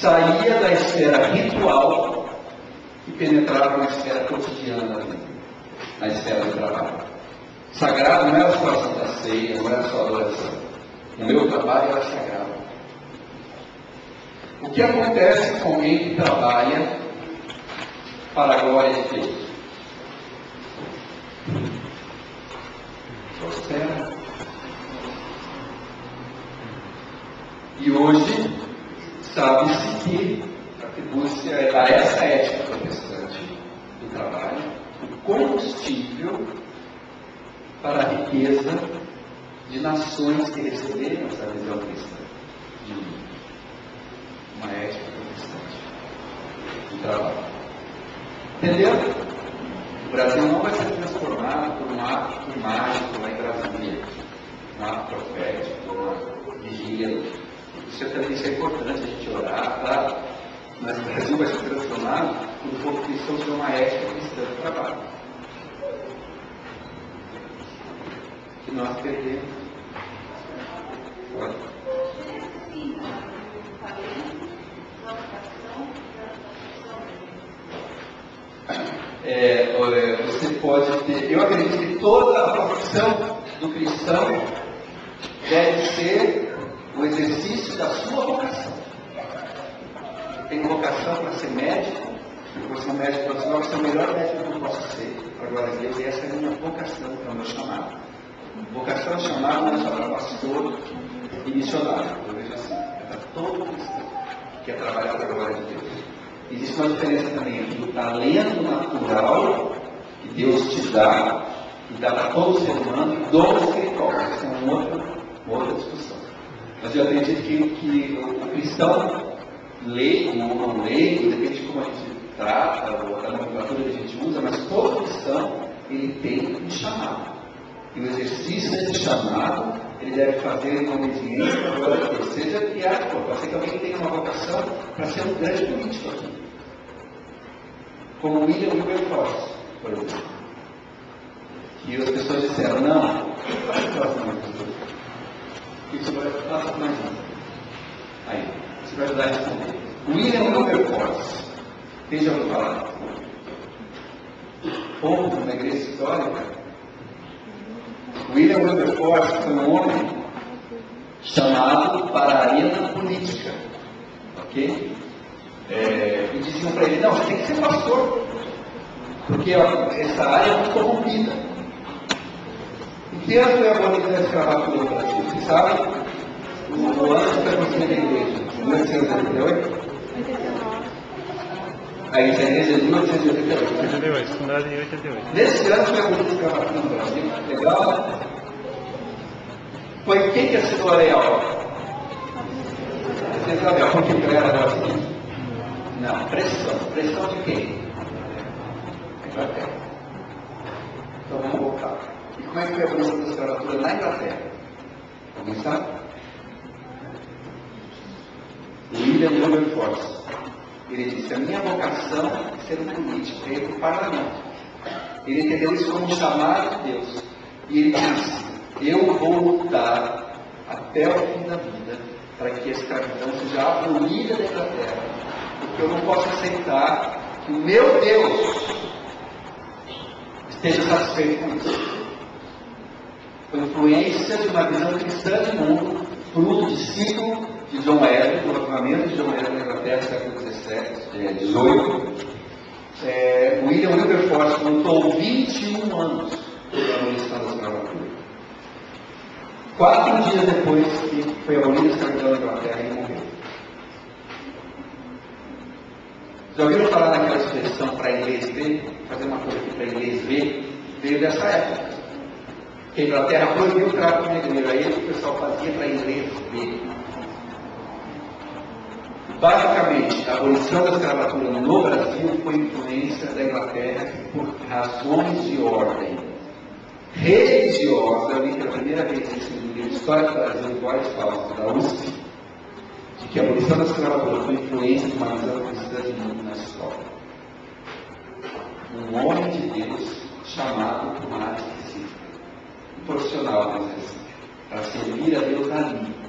saía da esfera ritual e penetrava na esfera cotidiana da vida, na esfera do trabalho. Sagrado não era só a Santa Ceia, não era só a adoração. O meu trabalho era sagrado. O que acontece com alguém que trabalha para a glória de Deus? Prospera. E hoje, sabe-se que atribui-se a essa ética protestante do trabalho o combustível para a riqueza de nações que receberam essa visão cristã de mundo. Uma ética protestante do trabalho. Entendeu? O Brasil não vai ser transformado por um ato mágico lá em Brasília, um ato profético, uma vigília. Isso é importante a gente orar, tá? Mas o Brasil vai ser transformado por um povo cristão de uma ética cristã do trabalho. Que nós perdemos. Olha. Você pode ter. Eu acredito que toda a profissão do cristão deve ser o exercício da sua vocação. Tenho vocação para ser médico, eu vou ser um médico profissional, vou ser o melhor médico que eu posso ser, para a glória de Deus, e essa é a minha vocação, é o meu chamado. Vocação chamada não é só para pastor e missionário, eu vejo assim, é para todo cristão que quer trabalhar para a glória de Deus. Existe uma diferença também entre o talento natural que Deus te dá, e dá para todo ser humano, e dom espiritual. Essa é uma outra discussão. Mas eu acredito que o cristão leigo ou não leigo, depende de como a gente trata, ou da nomenclatura que a gente usa, mas todo cristão, ele tem um chamado. E o exercício desse chamado, ele deve fazer com obediência para a glória de Deus. Seja criado, pode ser que alguém tenha uma vocação para ser um grande político aqui. Como William Wilberforce, por exemplo. E as pessoas disseram, não, faz o próximo ano. Isso vai fazer mais um. Aí, você vai ajudar a responder. William Wilberforce. Quem já ouviu falar? Ponto na igreja histórica. William Wilberforce foi um homem chamado para a arena política. Ok? E diziam para ele, não, você tem que ser pastor. Porque essa área é muito corrompida. Em que ano foi abolida a escravatura no Brasil? Vocês sabem? O ano que foi construída a igreja. 1888? A igreja de 1888. 88, fundada em 88. Nesse ano foi abolida a escravatura no Brasil. Legal? Foi quem que assinou a lei Áurea? Vocês sabem por que era agora assim? Não, pressão. Pressão de quem? Inglaterra. Então vamos voltar. E como é que foi a abolição da escravatura na Inglaterra? Alguém sabe? William Wilberforce. Ele disse, a minha vocação é ser um político, é ir para o parlamento. Ele entendeu isso como um chamado de Deus. E ele disse, eu vou lutar até o fim da vida para que a escravidão seja abolida da Inglaterra. Porque eu não posso aceitar que o meu Deus esteja satisfeito com isso. Foi influência de uma visão cristã de mundo, fruto discípulo de John Wesley, do avivamento de John Wesley na Inglaterra, século XVIII. William Wilberforce lutou 21 anos pela abolição da escravatura. 4 dias depois que foi abolida a escravidão na Inglaterra, ele morreu. Já ouviram falar daquela expressão para inglês ver? Fazer uma coisa aqui para inglês ver? Veio dessa época. Que a Inglaterra proibiu o tráfico negreiro. Aí o pessoal fazia para inglês ver. Basicamente, a abolição da escravatura no Brasil foi influência da Inglaterra por razões de ordem religiosa. Eu li pela primeira vez isso no livro História do Brasil, em Boris Fausto, da USP, de que a abolição da escravatura foi influência de uma visão cristã de mundo na escola. Um homem de Deus chamado por uma área específica, um profissional, vamos dizer assim, para servir a Deus ali,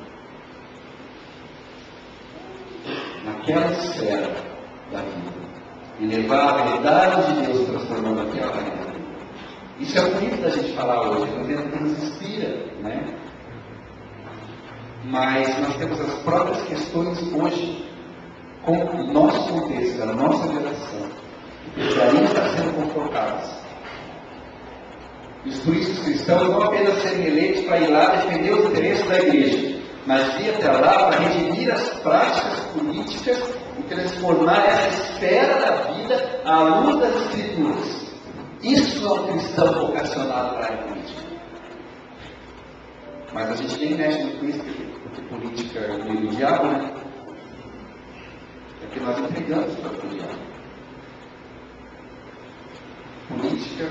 na aquela esfera da vida e levar a verdade de Deus transformando aquela vida. Isso é bonito da gente falar hoje, é um evento que nos inspira, né? Mas nós temos as próprias questões hoje, com o nosso contexto, a nossa geração, que ainda está sendo confrontadas. E os turistas cristãos não apenas serem eleitos para ir lá defender os interesses da igreja, mas ir até lá para redimir as práticas políticas e transformar essa esfera da vida à luz das Escrituras. Isso é um cristão vocacionado para a política. Mas a gente nem mexe muito com isso, porque política é o meio do diabo, né? É que nós entregamos para o diabo. Política,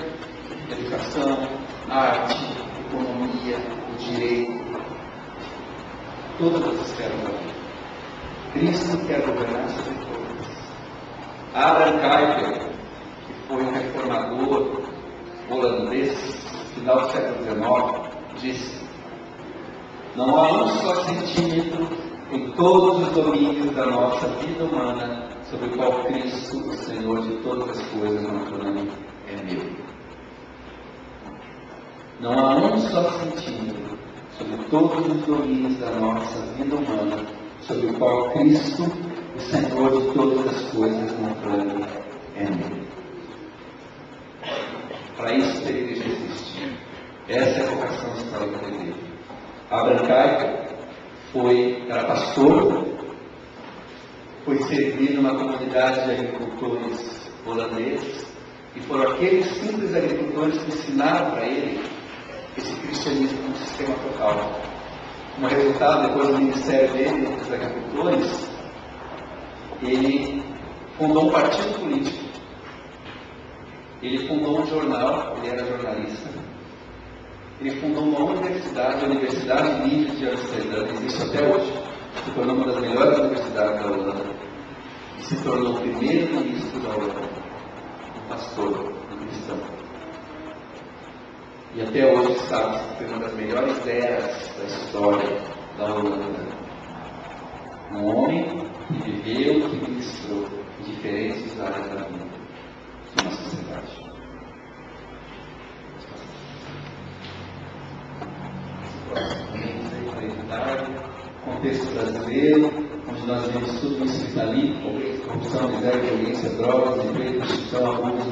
educação, arte, economia, o direito, todas as esferas da vida. Cristo quer governar sobre todas. Abraham Kuyper, que foi um reformador holandês no final do século XIX, disse: não há um só centímetro em todos os domínios da nossa vida humana sobre o qual Cristo, o Senhor de todas as coisas, não plano, é meu. Não há um só centímetro sobre todos os domínios da nossa vida humana sobre o qual Cristo, o Senhor de todas as coisas, não plano, é meu. Para isso que a igreja existe. Essa é a vocação histórica da igreja. Abraham Kuyper era pastor, foi servir numa comunidade de agricultores holandeses, e foram aqueles simples agricultores que ensinaram para ele esse cristianismo como sistema total. Como resultado, depois do ministério dele, dos agricultores, ele fundou um partido político. Ele fundou um jornal, ele era jornalista. Ele fundou uma universidade, a Universidade Livre de Amsterdã, que existe até hoje. Se tornou uma das melhores universidades da Holanda. E se tornou o primeiro ministro da Holanda. Um pastor, um cristão. E até hoje sabe que foi uma das melhores eras da história da Holanda. Um homem que viveu, que ministrou em diferentes áreas da vida de uma sociedade. Contexto brasileiro, onde nós vemos tudo isso que está ali: corrupção, miséria, violência, drogas, emprego, prostituição, abuso,